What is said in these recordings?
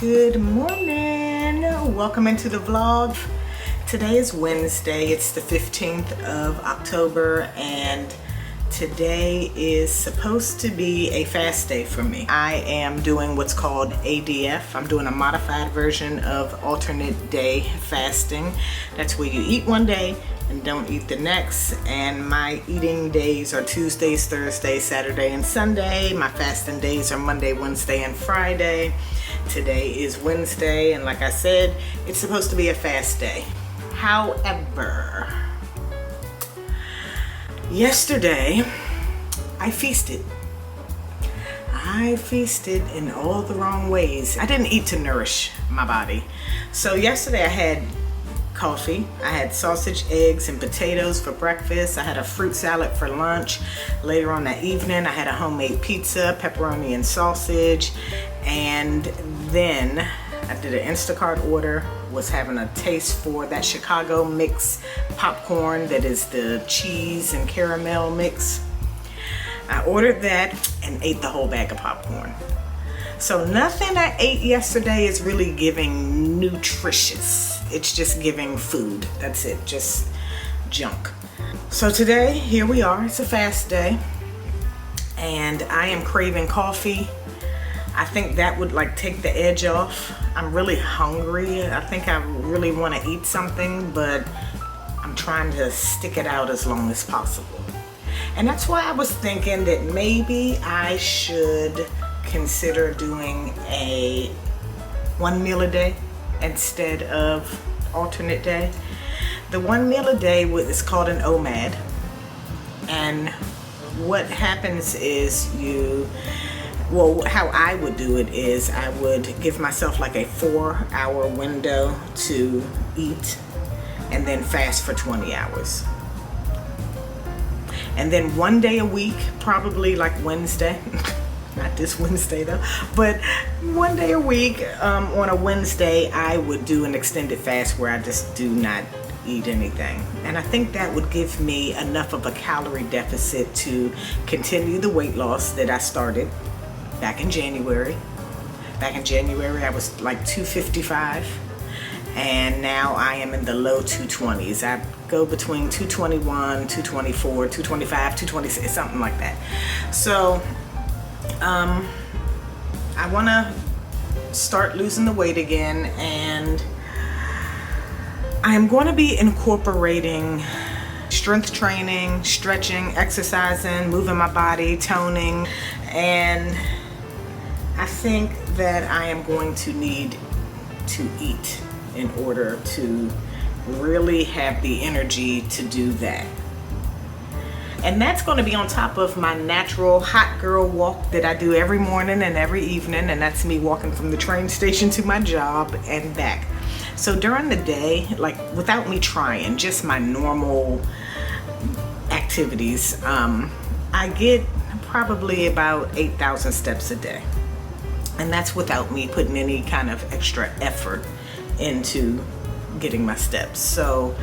Good morning. Welcome into the vlog. Today is Wednesday. It's the 15th of October and today is supposed to be a fast day for me. I am doing what's called ADF. I'm doing a modified version of alternate day fasting. That's where you eat one day and don't eat the next, and my eating days are Tuesdays, Thursdays, Saturday, and Sunday. My fasting days are Monday, Wednesday, and Friday. Today is Wednesday, and like I said, it's supposed to be a fast day. However, yesterday I feasted. I feasted in all the wrong ways. I didn't eat to nourish my body. So yesterday I had coffee, I had sausage, eggs, and potatoes for breakfast. I had a fruit salad for lunch. Later on that evening, I had a homemade pizza, pepperoni and sausage. And then I did an Instacart order, was having a taste for that Chicago mix popcorn that is the cheese and caramel mix. I ordered that and ate the whole bag of popcorn. So nothing I ate yesterday is really giving nutritious. It's just giving food. That's it, just junk. So today, here we are. It's a fast day and I am craving coffee. I think that would like take the edge off. I'm really hungry. I think I really want to eat something, but I'm trying to stick it out as long as possible. And that's why I was thinking that maybe I should consider doing a one meal a day instead of alternate day. The one meal a day is called an OMAD, and what happens is how I would do it is I would give myself like a 4-hour window to eat and then fast for 20 hours. And then one day a week, probably like Wednesday, not this Wednesday though, but one day a week on a Wednesday, I would do an extended fast where I just do not eat anything. And I think that would give me enough of a calorie deficit to continue the weight loss that I started back in January. Back in January, I was like 255. And now I am in the low 220s. I go between 221, 224, 225, 226, something like that. So I want to start losing the weight again, and I'm going to be incorporating strength training, stretching, exercising, moving my body, toning, and I think that I am going to need to eat in order to really have the energy to do that. And that's going to be on top of my natural hot girl walk that I do every morning and every evening, and that's me walking from the train station to my job and back. So during the day, like without me trying, just my normal activities, I get probably about 8,000 steps a day. And that's without me putting any kind of extra effort into getting my steps. So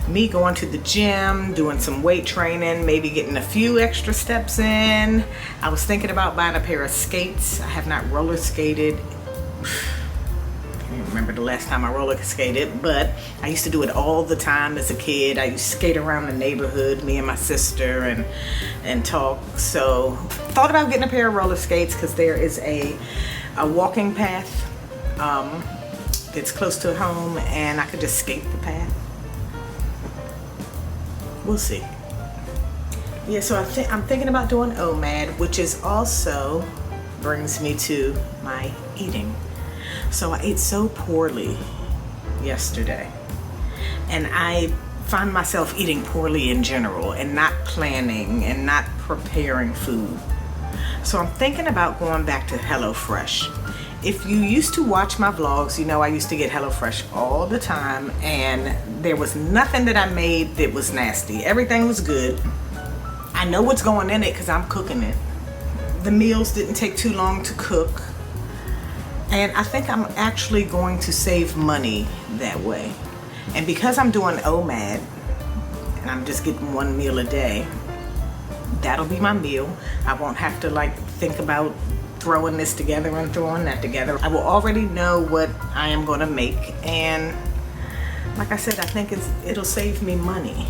me going to the gym, doing some weight training, maybe getting a few extra steps in. I was thinking about buying a pair of skates. I have not roller skated. I can't remember the last time I roller skated, but I used to do it all the time as a kid. I used to skate around the neighborhood, me and my sister, and talk. So thought about getting a pair of roller skates because there is a walking path that's close to home, and I could just skate the path. We'll see. Yeah, so I'm thinking about doing OMAD, which is also brings me to my eating. So I ate so poorly yesterday, and I find myself eating poorly in general and not planning and not preparing food. So I'm thinking about going back to HelloFresh. If you used to watch my vlogs, you know I used to get HelloFresh all the time, and there was nothing that I made that was nasty. Everything was good. I know what's going in it because I'm cooking it. The meals didn't take too long to cook. And I think I'm actually going to save money that way. And because I'm doing OMAD, and I'm just getting one meal a day, that'll be my meal. I won't have to like think about throwing this together and throwing that together. I will already know what I am going to make, and like I said, I think it'll save me money.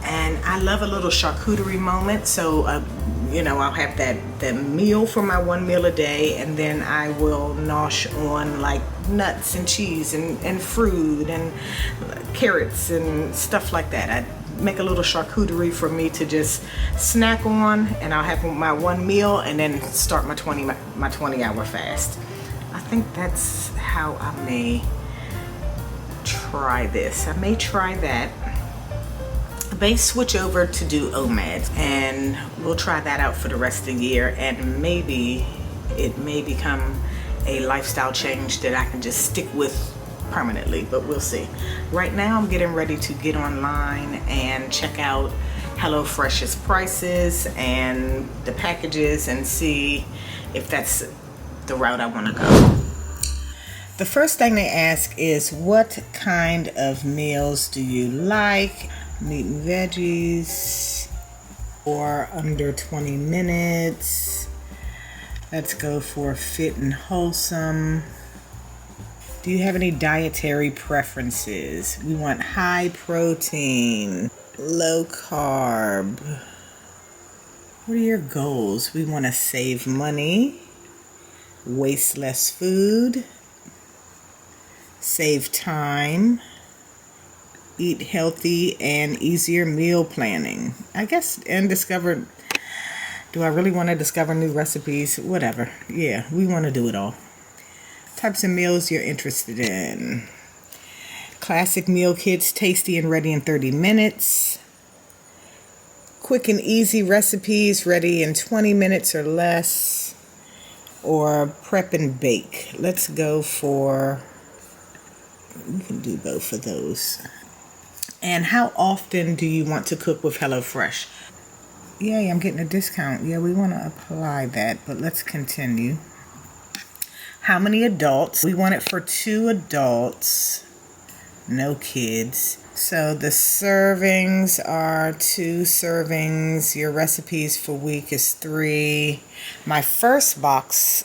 And I love a little charcuterie moment, so you know, I'll have the meal for my one meal a day, and then I will nosh on like nuts and cheese and fruit and carrots and stuff like that. I make a little charcuterie for me to just snack on, and I'll have my one meal and then start my 20-hour fast. I think that's how I may try this. I may try that. I may switch over to do OMAD, and we'll try that out for the rest of the year, and maybe it may become a lifestyle change that I can just stick with permanently, but we'll see. Right now I'm getting ready to get online and check out HelloFresh's prices and the packages and see if that's the route I want to go. The first thing they ask is, what kind of meals do you like? Meat and veggies, or under 20 minutes. Let's go for fit and wholesome. Do you have any dietary preferences? We want high protein, low carb. What are your goals? We want to save money, waste less food, save time, eat healthy, and easier meal planning. I guess, and discover, do I really want to discover new recipes? Whatever. Yeah, we want to do it all. Types of meals you're interested in. Classic meal kits, tasty and ready in 30 minutes. Quick and easy recipes, ready in 20 minutes or less. Or prep and bake. Let's go for, we can do both of those. And how often do you want to cook with HelloFresh? Yay, I'm getting a discount. Yeah, we want to apply that, but let's continue. How many adults? We want it for 2 adults, no kids. So the servings are 2 servings. Your recipes for week is 3. My first box,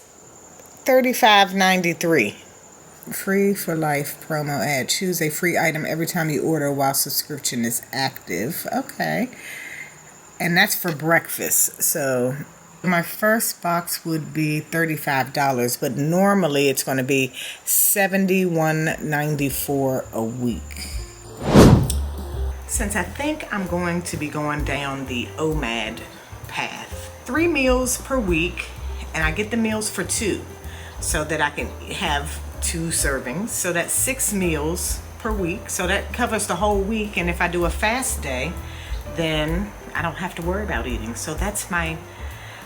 $35.93. Free for life promo ad. Choose a free item every time you order while subscription is active. Okay. And that's for breakfast. So my first box would be $35, but normally it's going to be $71.94 a week. Since I think I'm going to be going down the OMAD path, 3 meals per week, and I get the meals for 2 so that I can have 2 servings. So that's 6 meals per week. So that covers the whole week. And if I do a fast day, then I don't have to worry about eating. So that's my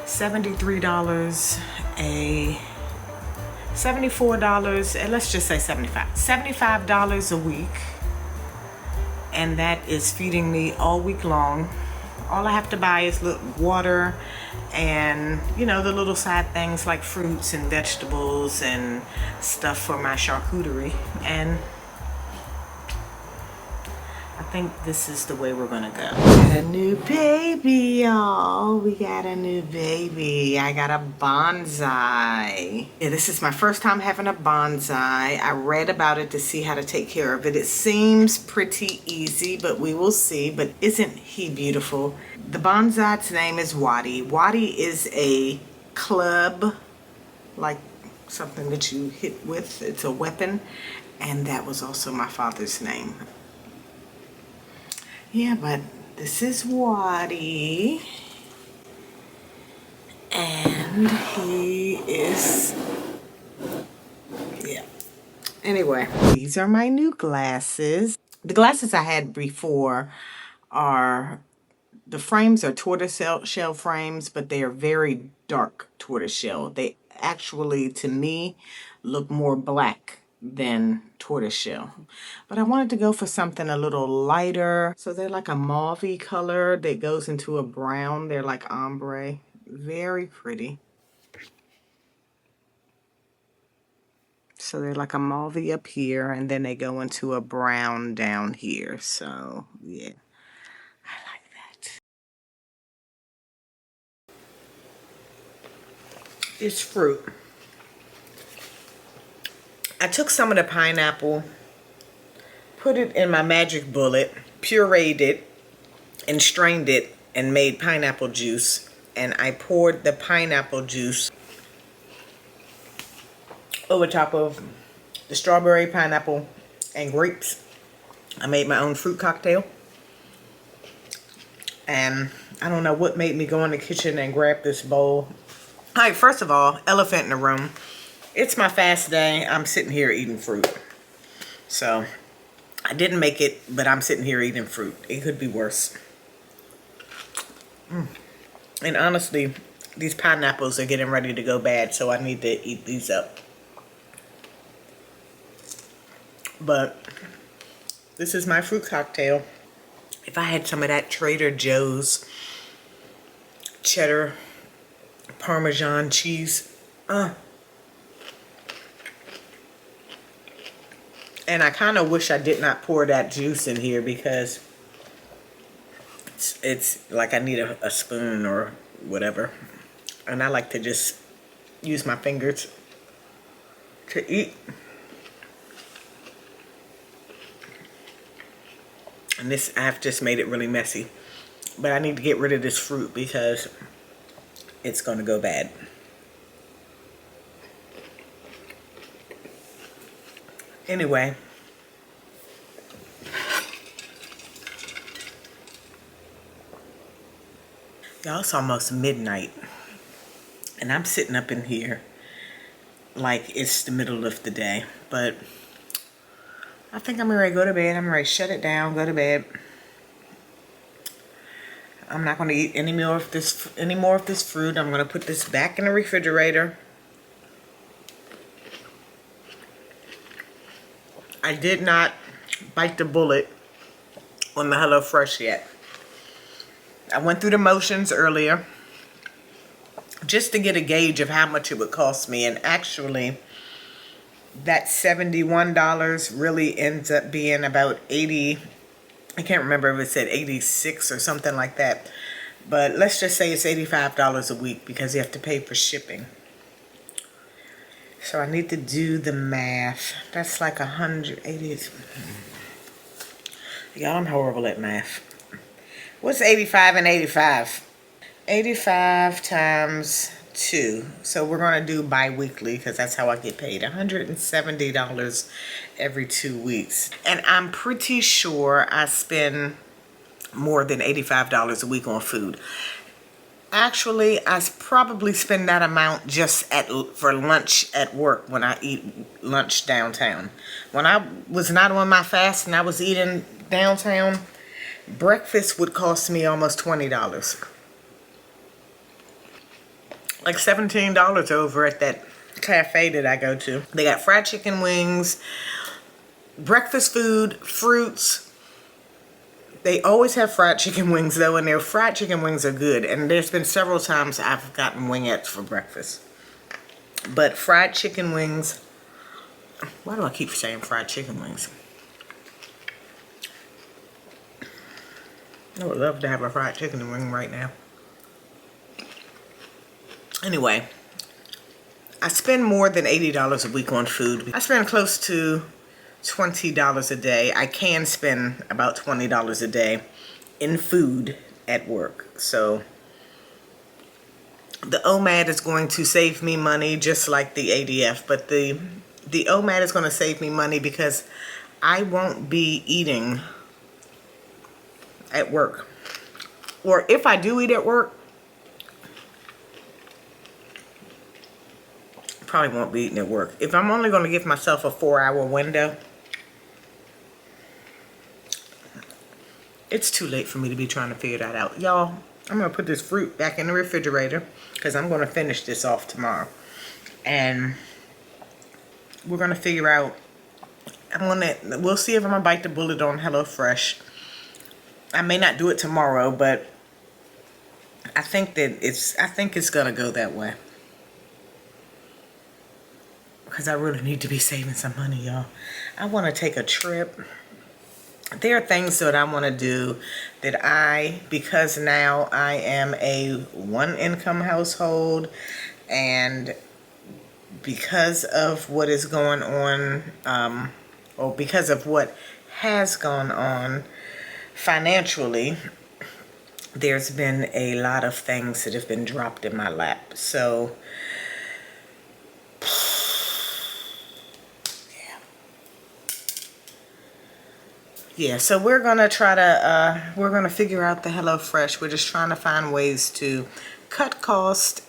$73, $74, and let's just say $75 a week. And that is feeding me all week long. All I have to buy is water and, you know, the little side things like fruits and vegetables and stuff for my charcuterie. And I think this is the way we're gonna go. A new baby, y'all. We got a new baby. I got a bonsai. Yeah, this is my first time having a bonsai. I read about it to see how to take care of it. It seems pretty easy, but we will see. But isn't he beautiful? The bonsai's name is Wadi. Wadi is a club, like something that you hit with. It's a weapon. And that was also my father's name. Yeah, but this is Wadi, and he is, yeah. Anyway, these are my new glasses. The glasses I had before are, the frames are tortoiseshell frames, but they are very dark tortoiseshell. They actually, to me, look more black than tortoiseshell. But I wanted to go for something a little lighter. So they're like a mauve-y color that goes into a brown. They're like ombre. Very pretty. So they're like a mauve up here, and then they go into a brown down here. So, yeah. I like that. is fruit. I took some of the pineapple, put it in my magic bullet, pureed it, and strained it, and made pineapple juice. And I poured the pineapple juice over top of the strawberry, pineapple, and grapes. I made my own fruit cocktail. And I don't know what made me go in the kitchen and grab this bowl. All right, first of all, elephant in the room. It's my fast day. I'm sitting here eating fruit. So, I didn't make it, but I'm sitting here eating fruit. It could be worse. And honestly, these pineapples are getting ready to go bad, so I need to eat these up. But this is my fruit cocktail. If I had some of that Trader Joe's cheddar Parmesan cheese, and I kind of wish I did not pour that juice in here, because it's like I need a spoon or whatever. And I like to just use my fingers to eat. And this, I've just made it really messy. But I need to get rid of this fruit because it's going to go bad. Anyway. Y'all, it's almost midnight. And I'm sitting up in here like it's the middle of the day. But I think I'm ready to go to bed. I'm ready to shut it down, go to bed. I'm not going to eat any more of this fruit. I'm going to put this back in the refrigerator. I did not bite the bullet on the HelloFresh yet. I went through the motions earlier just to get a gauge of how much it would cost me, and actually that $71 really ends up being about 80. I can't remember if it said 86 or something like that, but let's just say it's $85 a week because you have to pay for shipping. So I need to do the math. That's like 180. Y'all, I'm horrible at math. What's 85 and 85? 85 times 2. So we're going to do bi-weekly because that's how I get paid. $170 every 2 weeks. And I'm pretty sure I spend more than $85 a week on food. Actually, I probably spend that amount just for lunch at work when I eat lunch downtown. When I was not on my fast and I was eating downtown, breakfast would cost me almost $20. Like $17 over at that cafe that I go to. They got fried chicken wings, breakfast food, fruits. They always have fried chicken wings though, and their fried chicken wings are good. And there's been several times I've gotten wingettes for breakfast. But fried chicken wings, why do I keep saying fried chicken wings? I would love to have a fried chicken wing right now. Anyway, I spend more than $80 a week on food. I spend close to $20 a day. I can spend about $20 a day in food at work. So the OMAD is going to save me money just like the ADF. But the OMAD is going to save me money because I won't be eating at work. Or if I do eat at work, probably won't be eating at work. If I'm only going to give myself a 4-hour window, it's too late for me to be trying to figure that out. Y'all, I'm going to put this fruit back in the refrigerator because I'm going to finish this off tomorrow. And we're going to figure out, we'll see if I'm going to bite the bullet on HelloFresh. I may not do it tomorrow, but I think it's going to go that way. Because I really need to be saving some money, y'all. I want to take a trip. There are things that I want to do that because now I am a one-income household, And because of what is going on, or because of what has gone on financially, there's been a lot of things that have been dropped in my lap. So yeah, so we're gonna try to we're gonna figure out the HelloFresh. We're just trying to find ways to cut cost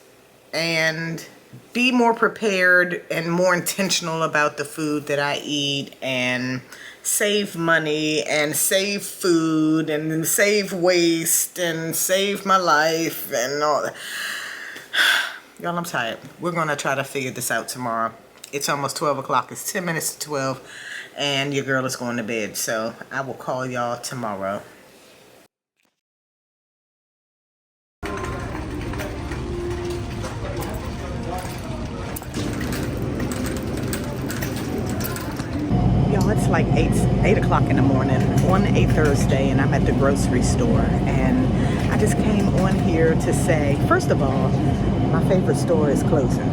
and be more prepared and more intentional about the food that I eat, and save money and save food and save waste and save my life and all that. Y'all, I'm tired. We're gonna try to figure this out tomorrow. It's almost 12 o'clock. It's 10 minutes to 12 and your girl is going to bed. So I will call y'all tomorrow. Y'all, it's like 8 o'clock in the morning on a Thursday, and I'm at the grocery store. And I just came on here to say, first of all, my favorite store is closing.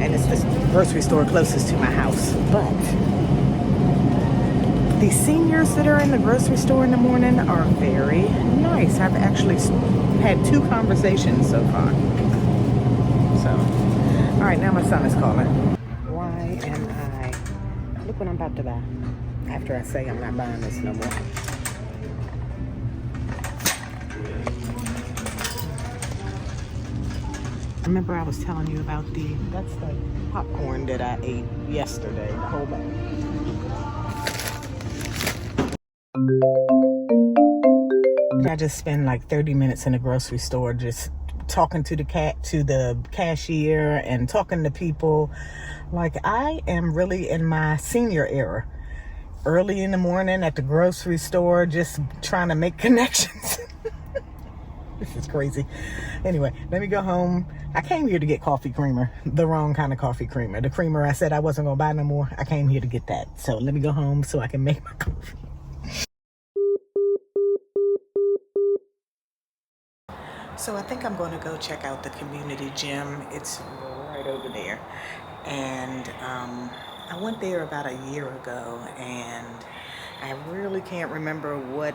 And it's the grocery store closest to my house. But the seniors that are in the grocery store in the morning are very nice. I've actually had 2 conversations so far. So, all right, now my son is calling. Why am I? Look what I'm about to buy. After I say I'm not buying this no more. Remember I was telling you about that's the popcorn that I ate yesterday, the whole bag. I just spend like 30 minutes in the grocery store just talking to the cashier and talking to people. Like, I am really in my senior era. Early in the morning at the grocery store, just trying to make connections. This is crazy. Anyway, let me go home. I came here to get coffee creamer, the wrong kind of coffee creamer. The creamer I said I wasn't going to buy no more. I came here to get that. So let me go home so I can make my coffee. So I think I'm going to go check out the community gym. It's right over there. And I went there about a year ago, and I really can't remember what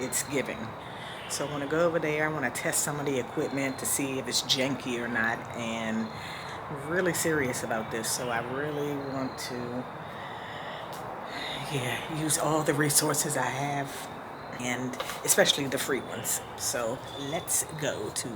it's giving. So I want to go over there. I want to test some of the equipment to see if it's janky or not, and I'm really serious about this. So I really want to, use all the resources I have, and especially the free ones. So let's go to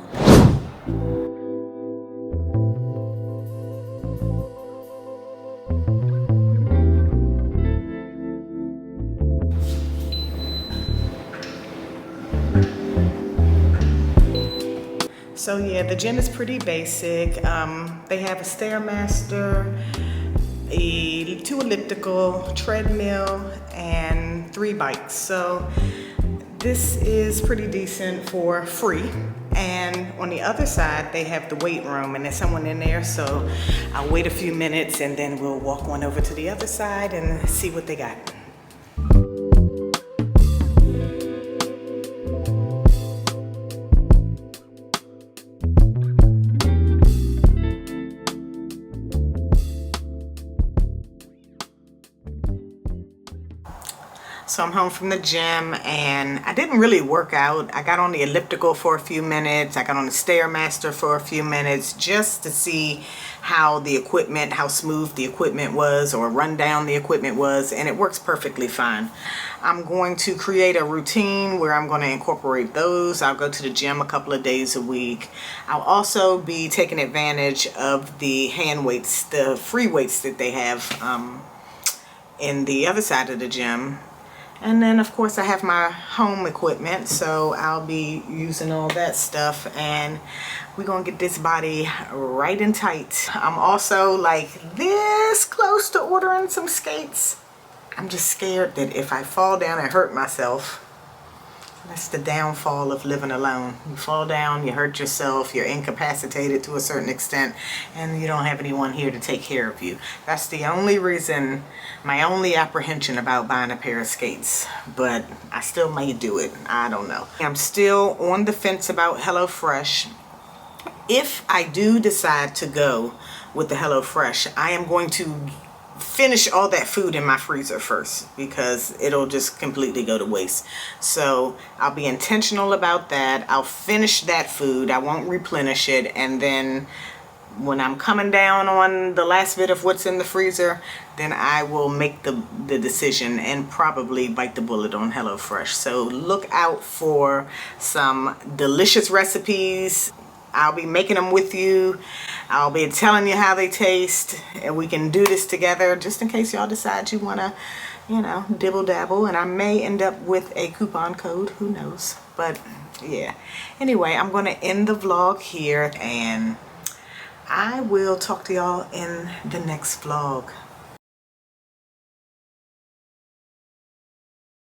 So yeah, the gym is pretty basic. They have a Stairmaster, 2 elliptical, treadmill, and 3 bikes. So this is pretty decent for free. And on the other side, they have the weight room, and there's someone in there. So I'll wait a few minutes, and then we'll walk on over to the other side and see what they got. So I'm home from the gym, and I didn't really work out. I got on the elliptical for a few minutes. I got on the Stairmaster for a few minutes just to see how smooth the equipment was, or run down the equipment was, and it works perfectly fine. I'm going to create a routine where I'm going to incorporate those. I'll go to the gym a couple of days a week. I'll also be taking advantage of the hand weights, the free weights that they have in the other side of the gym. And then of course I have my home equipment, so I'll be using all that stuff, and we're gonna get this body right and tight. I'm also like this close to ordering some skates. I'm just scared that if I fall down and hurt myself, that's the downfall of living alone. You fall down, you hurt yourself, you're incapacitated to a certain extent, and you don't have anyone here to take care of you. That's the only reason, my only apprehension about buying a pair of skates. But I still may do it. I don't know. I'm still on the fence about HelloFresh. if I do decide to go with the HelloFresh, I am going to finish all that food in my freezer first, because it'll just completely go to waste. So I'll be intentional about that. I'll finish that food. I won't replenish it. And then when I'm coming down on the last bit of what's in the freezer, then I will make the decision and probably bite the bullet on HelloFresh. So look out for some delicious recipes. I'll be making them with you. I'll be telling you how they taste, and we can do this together, just in case y'all decide you want to, you know, dibble dabble. And I may end up with a coupon code, who knows. But yeah, anyway, I'm going to end the vlog here, and I will talk to y'all in the next vlog.